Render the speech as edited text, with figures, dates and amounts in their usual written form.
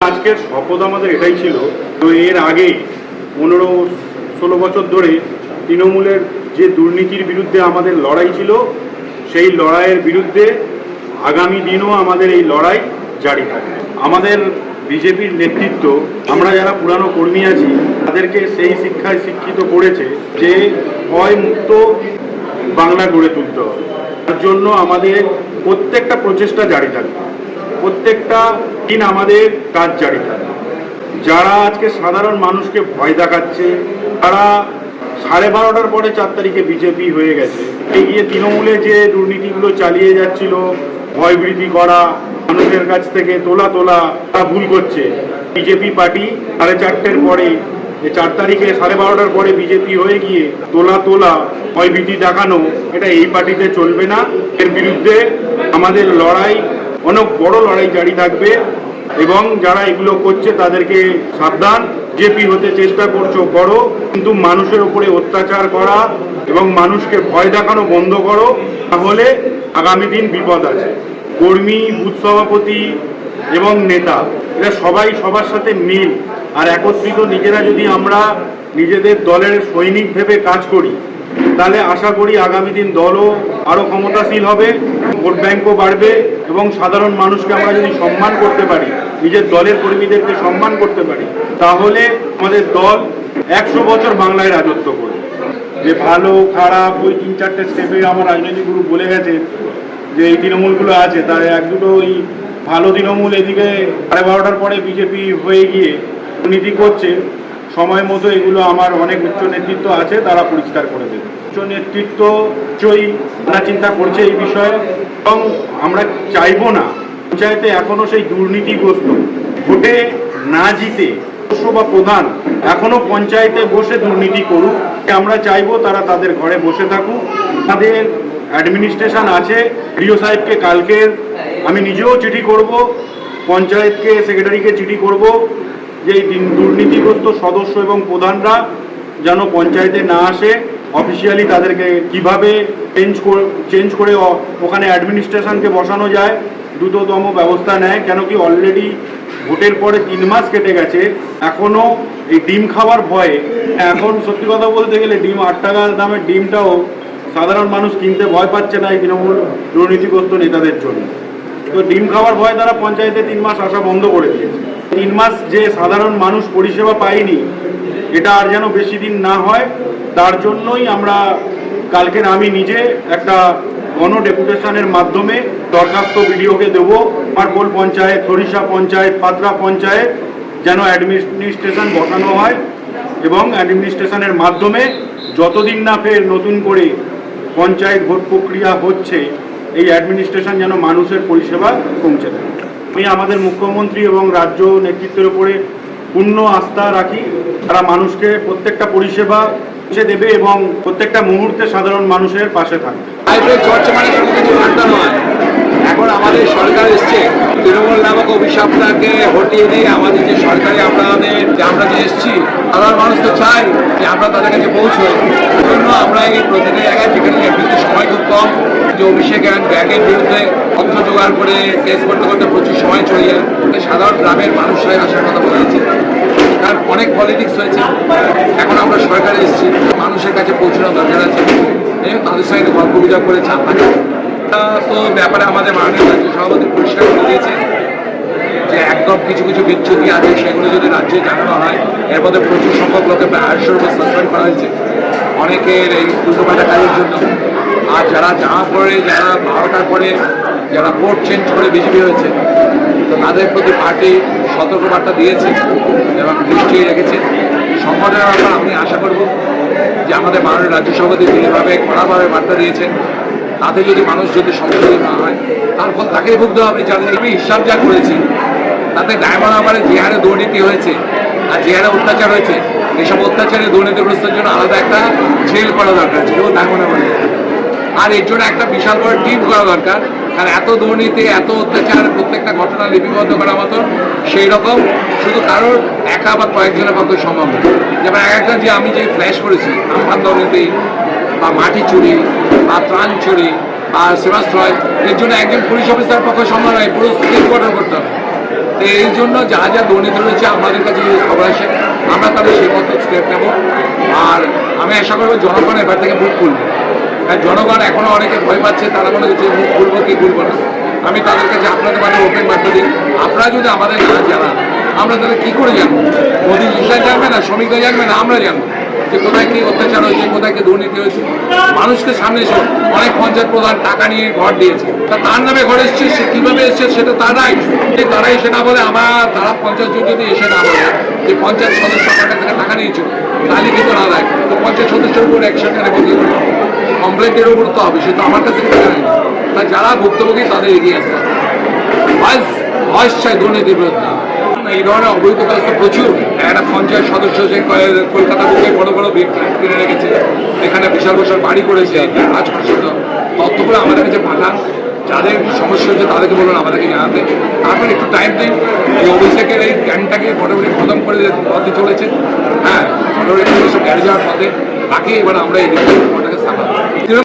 আজকের শপথ আমাদের এটাই ছিল। তো এর আগে 15-16 বছর ধরে তৃণমূলের যে দুর্নীতির বিরুদ্ধে আমাদের লড়াই ছিল, সেই লড়াইয়ের বিরুদ্ধে আগামী দিনও আমাদের এই লড়াই জারি থাকবে। আমাদের বিজেপির নেতৃত্ব, আমরা যারা পুরানো কর্মী আছি, তাদেরকে সেই শিক্ষায় শিক্ষিত করেছে যে ভয়মুক্ত বাংলা গড়ে তুলতে হবে। তার জন্য আমাদের প্রত্যেকটা প্রচেষ্টা জারি থাকবে, প্রত্যেকটা দিন আমাদের কাজ জারি থাকবে। যারা আজকে সাধারণ মানুষকে ভয় দেখাচ্ছে, তারা 12:30টার পরে 4 তারিখে বিজেপি হয়ে গেছে। এগিয়ে তৃণমূলে যে দুর্নীতিগুলো চালিয়ে যাচ্ছিল, ভয়ভীতি করা, মানুষের কাছ থেকে তোলা তা ভুল করছে। বিজেপি পার্টি 4:30টার পরে, 4 তারিখে 12:30টার পরে বিজেপি হয়ে গিয়ে তোলা ভয়ভীতি দেখানো, এটা এই পার্টিতে চলবে না। এর বিরুদ্ধে আমাদের লড়াই, অনেক বড় লড়াই জারি থাকবে। এবং যারা এগুলো করছে তাদেরকে সাবধান, বিজেপি হতে চেষ্টা করছো করো, কিন্তু মানুষের উপরে অত্যাচার করা এবং মানুষকে ভয় দেখানো বন্ধ করো, তাহলে আগামী দিন বিপদ আছে। কর্মী, বুথ সভাপতি এবং নেতা, এরা সবাই সবার সাথে মিল আর একত্রিত নিজেরা যদি আমরা নিজেদের দলের সৈনিক ভেবে কাজ করি, তাহলে আশা করি আগামী দিন দলও আরও ক্ষমতাশীল হবে, ভোট ব্যাংকও বাড়বে এবং সাধারণ মানুষকে আমরা যদি সম্মান করতে পারি, নিজের দলের কর্মীদেরকে সম্মান করতে পারি, তাহলে আমাদের দল 100 বছর বাংলায় রাজত্ব করবে। যে ভালো খারাপ ওই 3-4টে স্টেপে আমার রাজনৈতিক গ্রুপ বলে গেছে যে এই তৃণমূলগুলো আছে, তার 1-2টো ওই ভালো তৃণমূল এদিকে 12:30টার পরে বিজেপি হয়ে গিয়ে দুর্নীতি করছে, সময় মতো এগুলো আমার অনেক উচ্চ নেতৃত্ব আছে, তারা পরিষ্কার করে দেবে। উচ্চ নেতৃত্ব চিন্তা করছে এই বিষয়ে এবং আমরা চাইবো না পঞ্চায়েতে এখনো সেই দুর্নীতিগ্রস্ত, ভোটে না জিতে বা প্রধান এখনো পঞ্চায়েতে বসে দুর্নীতি করুক। আমরা চাইবো তারা তাদের ঘরে বসে থাকুক। তাদের অ্যাডমিনিস্ট্রেশন আছে, প্রিয় সাহেবকে কালকে আমি নিজেও চিঠি করব, পঞ্চায়েতকে সেক্রেটারিকে চিঠি করব যে এই দুর্নীতিগ্রস্ত সদস্য এবং প্রধানরা যেন পঞ্চায়েতে না আসে। অফিসিয়ালি তাদেরকে কিভাবে চেঞ্জ করে ওখানে অ্যাডমিনিস্ট্রেশনকে বসানো যায় দ্রুততম ব্যবস্থা নেয়। কেন কি অলরেডি ভোটের পরে 3 মাস কেটে গেছে, এখনও এই ডিম খাওয়ার ভয়ে, এখন সত্যি কথা বলতে গেলে ডিম 8 টাকা দামের ডিমটাও সাধারণ মানুষ কিনতে ভয় পাচ্ছে না এই তৃণমূল দুর্নীতিগ্রস্ত নেতাদের জন্য। তো ডিম খাওয়ার ভয়ে তারা পঞ্চায়েতে 3 মাস আসা বন্ধ করে দিয়েছে। 3 মাস যে সাধারণ মানুষ পরিষেবা পায়নি, এটা আর যেন বেশি দিন না হয়, তার জন্যই আমরা কালকে আমি নিজে একটা গণ ডেপুটেশনের মাধ্যমে দরখাস্ত বিডিওকে দেবো। মারপোল পঞ্চায়েত, সরিষা পঞ্চায়েত, পাত্রা পঞ্চায়েত যেন অ্যাডমিনিস্ট্রেশন বসানো হয় এবং অ্যাডমিনিস্ট্রেশনের মাধ্যমে যতদিন না ফের নতুন করে পঞ্চায়েত ভোট প্রক্রিয়া হচ্ছে, এই অ্যাডমিনিস্ট্রেশন যেন মানুষের পরিষেবা পৌঁছে দেয়। আমি আমাদের মুখ্যমন্ত্রী এবং রাজ্য নেতৃত্বের উপরে পূর্ণ আস্থা রাখি, তারা মানুষকে প্রত্যেকটা পরিষেবা পৌঁছে দেবে এবং প্রত্যেকটা মুহূর্তে সাধারণ মানুষের পাশে থাকবে। এখন আমাদের সরকার এসছে, তৃণমূল নামক অভিশাপটাকে হটিয়ে দিয়ে আমাদের যে সরকারে আমরা যে এসছি, সাধারণ মানুষ তো চাই যে আমরা তাদের কাছে পৌঁছই। এই জন্য আমরা এই প্রতিটা জায়গায় যেখানে একটু সময় খুব কম, যে অভিষেক ব্যাগের বিরুদ্ধে তথ্য জোগাড় করে কেস করতে করতে প্রচুর সময় চলে যায়। সাধারণ গ্রামের মানুষরাই আসার কথা বলা হয়েছে, কারণ অনেক পলিটিক্স হয়েছে। এখন আমরা সরকারে এসেছি, মানুষের কাছে পৌঁছানো দরকার আছে, তাদের সঙ্গে গল্প গুজব করে চাপ থাকে। তো ব্যাপারে আমাদের মাননীয় রাজ্য সভাপতি পরিষ্কার করে দিয়েছে যে একদম কিছু বিচ্যুতি আছে, সেগুলো যদি রাজ্যে জানানো হয়। এর মধ্যে প্রচুর সংখ্যক লোকে প্রায় 800-র উপর সাসপেন্ড করা হয়েছে অনেকের এই উল্টোপাল্টা কাজের জন্য। আর যারা জানার পরে, যারা 12টার পরে যারা ভোট চেঞ্জ করে বিজেপি হয়েছে, তো তাদের প্রতি পার্টি সতর্কবার্তা দিয়েছে এবং দৃষ্টি রেখেছে। সংগঠনের ব্যাপার আমি আশা করব যে আমাদের মাননীয় রাজ্য সভাপতি যেভাবে কড়াভাবে বার্তা দিয়েছেন, তাতে যদি মানুষ যদি সংশোধন না হয়, তারপর তাকেই ভুগতে হবে। যাদের আমি হিসাব যা করেছি, তাতে ডায়মন্ড হারবারে যে হারে দুর্নীতি হয়েছে আর যে হারে অত্যাচার হয়েছে, এইসব অত্যাচারে দুর্নীতিগ্রস্তের জন্য আলাদা একটা জেল করা দরকার ছিল ডায়মন্ড হারবারে। আর এর জন্য একটা বিশাল বড় টিম করা দরকার, কারণ এত দুর্নীতি, এত অত্যাচার, প্রত্যেকটা ঘটনা লিপিবদ্ধ করার মতন সেই রকম শুধু কারোর একা বা কয়েকজনের পক্ষে সম্ভব নয়। যেমন একটা যে আমি যে ফ্ল্যাশ করেছি, আমফান দুর্নীতি বা মাটি চুরি বা ত্রাণ চুরি বা সেবাশ্রয়, এর জন্য একজন পুলিশ অফিসার পক্ষে সম্ভব নয়, পুরো স্টেট অর্ডার করতে হবে। তো এই জন্য যা যা দুর্নীতি রয়েছে আমাদের কাছে যদি খবর আসে আমরা তাহলে সেই মতো স্টেপ নেব। আর আমি আশা করবো জনগণ এবার থেকে মুখ খুলবে। আর জনগণ এখনো অনেকে ভয় পাচ্ছে, তারা মনে করছে মুখ খুলবো কি খুলবো না। আমি তাদের কাছে আপনাদের মানে ওপেন বার্তা দিই, আপনারা যদি আমাদের না জানান আমরা তাহলে কী করে জানবো? মোদী জিনিসটা জানবে না, শ্রমিকরা জানবে না, আমরা জানবো যে কোথায় কি অত্যাচার হয়েছে, কোথায় কি দুর্নীতি হয়েছে। মানুষকে সামনে এসে অনেক পঞ্চায়েত প্রধান টাকা নিয়ে ঘর দিয়েছে, তা তার নামে ঘর এসছে, সে কীভাবে এসছে সেটা তারাই, তারা এসে না বলে তারা 50 জন যদি এসে না বলে যে পঞ্চায়েত সদস্য আমার কাছ থেকে টাকা নিয়েছিল, তাহলে কিন্তু না দেয়, তো পঞ্চায়েত সদস্যের উপর অ্যাকশন নেবে, কমপ্লেন্টের উপর তো হবে, সে তো আমার কাছ থেকে টাকা নেই। তা যারা ভুক্তভোগী তাদের এগিয়ে আসতে হবে, ভয়েস চাই দুর্নীতির বিরুদ্ধে। এই ধরনের অবৈধ কাজ তো প্রচুর। একটা পঞ্চায়েত সদস্য যে কলকাতা বুকে বড় বড় ফ্ল্যাট কিনে রেখেছে, এখানে বিশাল বিশাল বাড়ি করেছে, কাজ করছে, তো তথ্যগুলো আমাদের কাছে পাঠান। যাদের সমস্যা হচ্ছে তাদেরকে বলুন আমাদেরকে জানাতে, তারপর একটু টাইম দিন। এই অভিষেকের এই ক্যাম্পটাকে মোটামুটি খতম করে পথে চলেছে, হ্যাঁ মোটামুটি গ্যারে যাওয়ার পথে, বাকি এবার আমরা এদিকে